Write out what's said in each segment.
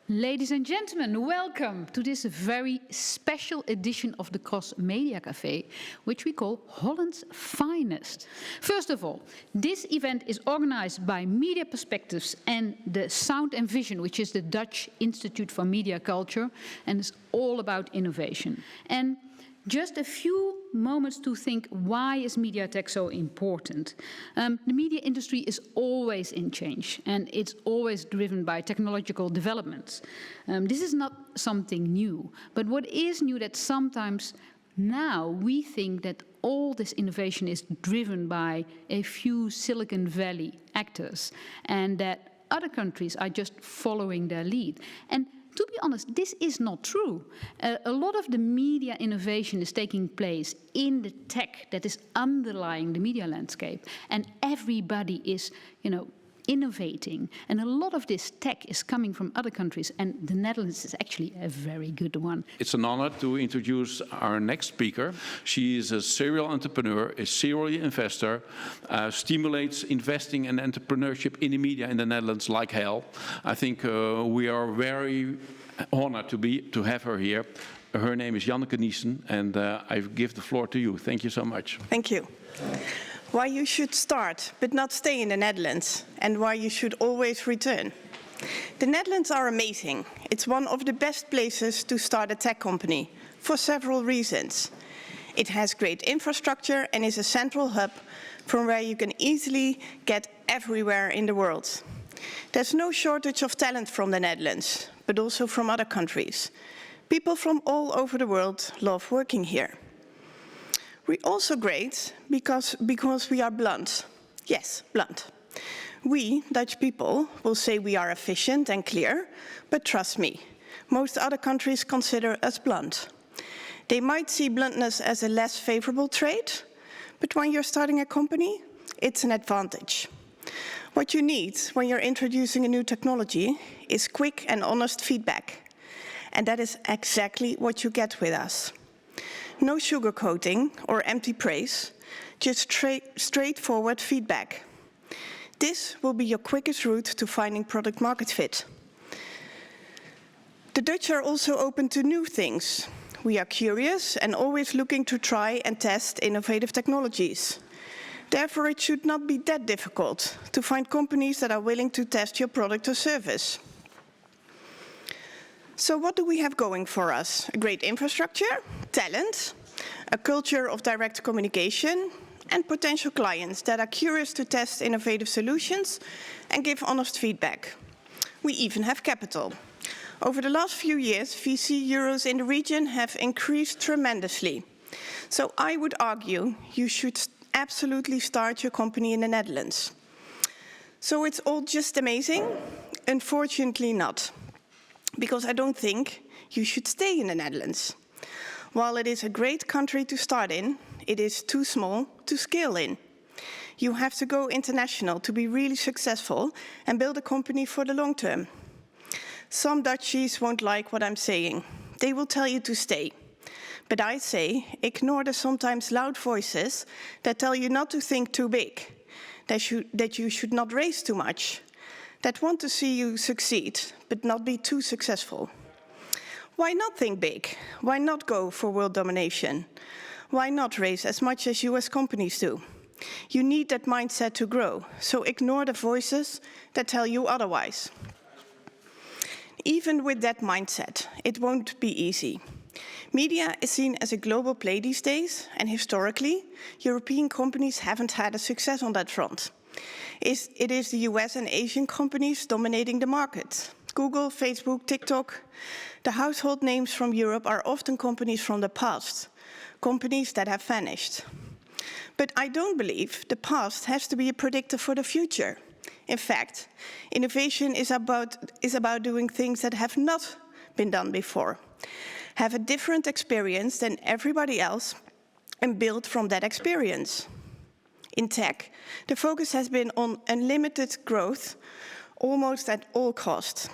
Ladies and gentlemen, welcome to this very special edition of the Cross Media Café, which we call Hollands Finest. First of all, this event is organized by Media Perspectives and the Sound and Vision, which is the Dutch Institute for Media Culture, and it's all about innovation. And just a few moments to think, why is mediatech so important? The media industry is always in change, and it's always driven by technological developments. This is not something new, but what is new that sometimes now we think that all this innovation is driven by a few Silicon Valley actors, and that other countries are just following their lead. And to be honest, this is not true. A lot of the media innovation is taking place in the tech that is underlying the media landscape. And everybody is, innovating. And a lot of this tech is coming from other countries. And the Netherlands is actually a very good one. It's an honor to introduce our next speaker. She is a serial entrepreneur, a serial investor, stimulates investing and entrepreneurship in the media in the Netherlands like hell. I think we are very honored to have her here. Her name is Janneke Niessen, and I give the floor to you. Thank you so much. Thank you. Why you should start but not stay in the Netherlands, and why you should always return. The Netherlands are amazing. It's one of the best places to start a tech company for several reasons. It has great infrastructure and is a central hub from where you can easily get everywhere in the world. There's no shortage of talent from the Netherlands, but also from other countries. People from all over the world love working here. We're also great because we are blunt. Yes, blunt. We, Dutch people, will say we are efficient and clear, but trust me, most other countries consider us blunt. They might see bluntness as a less favorable trait, but when you're starting a company, it's an advantage. What you need when you're introducing a new technology is quick and honest feedback. And that is exactly what you get with us. No sugarcoating or empty praise, just straightforward feedback. This will be your quickest route to finding product market fit. The Dutch are also open to new things. We are curious and always looking to try and test innovative technologies. Therefore, it should not be that difficult to find companies that are willing to test your product or service. So what do we have going for us? A great infrastructure, talent, a culture of direct communication, and potential clients that are curious to test innovative solutions and give honest feedback. We even have capital. Over the last few years, VC euros in the region have increased tremendously. So I would argue you should absolutely start your company in the Netherlands. So it's all just amazing? Unfortunately not. Because I don't think you should stay in the Netherlands. While it is a great country to start in, it is too small to scale in. You have to go international to be really successful and build a company for the long term. Some Dutchies won't like what I'm saying. They will tell you to stay. But I say, ignore the sometimes loud voices that tell you not to think too big, that you should not raise too much, that want to see you succeed, but not be too successful. Why not think big? Why not go for world domination? Why not raise as much as US companies do? You need that mindset to grow, so ignore the voices that tell you otherwise. Even with that mindset, it won't be easy. Media is seen as a global play these days, and historically, European companies haven't had a success on that front. It is the US and Asian companies dominating the market. Google, Facebook, TikTok. The household names from Europe are often companies from the past, companies that have vanished. But I don't believe the past has to be a predictor for the future. In fact, innovation is about doing things that have not been done before, have a different experience than everybody else, and build from that experience. In tech, the focus has been on unlimited growth, almost at all costs.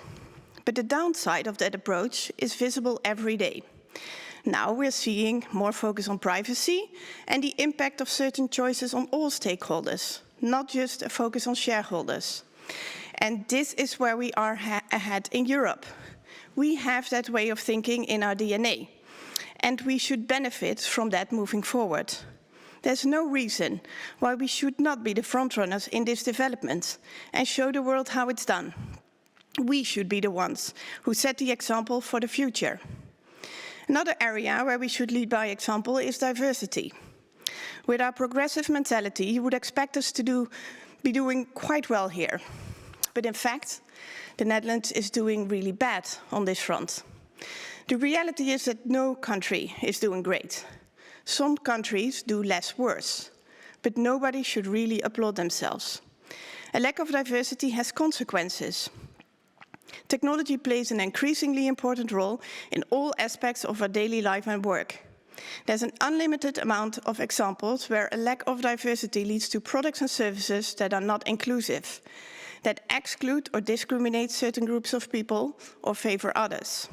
But the downside of that approach is visible every day. Now we're seeing more focus on privacy and the impact of certain choices on all stakeholders, not just a focus on shareholders. And this is where we are ahead in Europe. We have that way of thinking in our DNA, and we should benefit from that moving forward. There's no reason why we should not be the frontrunners in this development and show the world how it's done. We should be the ones who set the example for the future. Another area where we should lead by example is diversity. With our progressive mentality, you would expect us to be doing quite well here. But in fact, the Netherlands is doing really bad on this front. The reality is that no country is doing great. Some countries do less worse, but nobody should really applaud themselves. A lack of diversity has consequences. Technology plays an increasingly important role in all aspects of our daily life and work. There's an unlimited amount of examples where a lack of diversity leads to products and services that are not inclusive, that exclude or discriminate certain groups of people or favor others.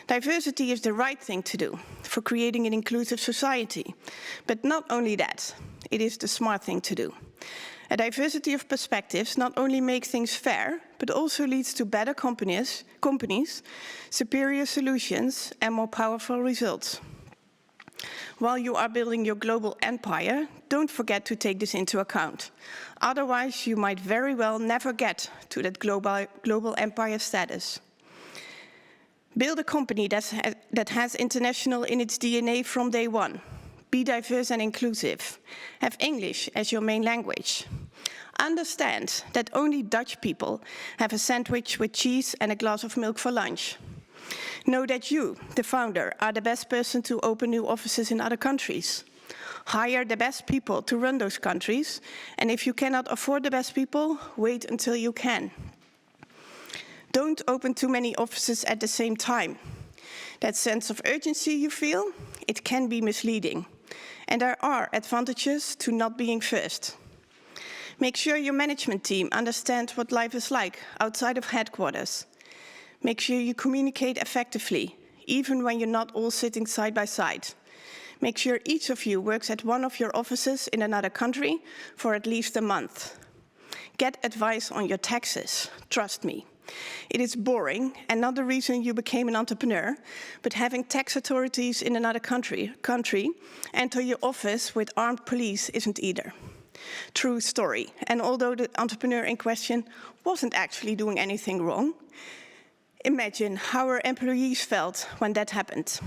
Diversity is the right thing to do for creating an inclusive society. But not only that, it is the smart thing to do. A diversity of perspectives not only makes things fair, but also leads to better companies, superior solutions, and more powerful results. While you are building your global empire, don't forget to take this into account. Otherwise, you might very well never get to that global empire status. Build a company that has international in its DNA from day one. Be diverse and inclusive. Have English as your main language. Understand that only Dutch people have a sandwich with cheese and a glass of milk for lunch. Know that you, the founder, are the best person to open new offices in other countries. Hire the best people to run those countries, and if you cannot afford the best people, wait until you can. Don't open too many offices at the same time. That sense of urgency you feel, it can be misleading. And there are advantages to not being first. Make sure your management team understands what life is like outside of headquarters. Make sure you communicate effectively, even when you're not all sitting side by side. Make sure each of you works at one of your offices in another country for at least a month. Get advice on your taxes, trust me. It is boring and not the reason you became an entrepreneur, but having tax authorities in another country enter your office with armed police isn't either. True story. And although the entrepreneur in question wasn't actually doing anything wrong, imagine how our employees felt when that happened.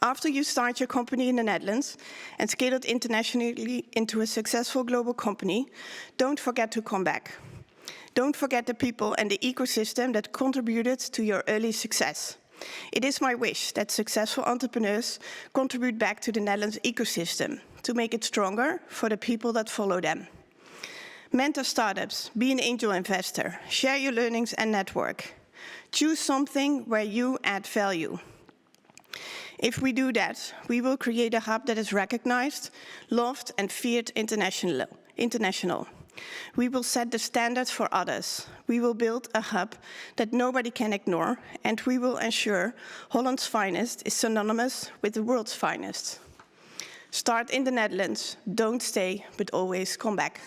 After you start your company in the Netherlands and scale it internationally into a successful global company, don't forget to come back. Don't forget the people and the ecosystem that contributed to your early success. It is my wish that successful entrepreneurs contribute back to the Netherlands ecosystem to make it stronger for the people that follow them. Mentor startups, be an angel investor, share your learnings and network. Choose something where you add value. If we do that, we will create a hub that is recognized, loved and feared international. We will set the standards for others. We will build a hub that nobody can ignore, and we will ensure Holland's Finest is synonymous with the world's finest. Start in the Netherlands, don't stay, but always come back.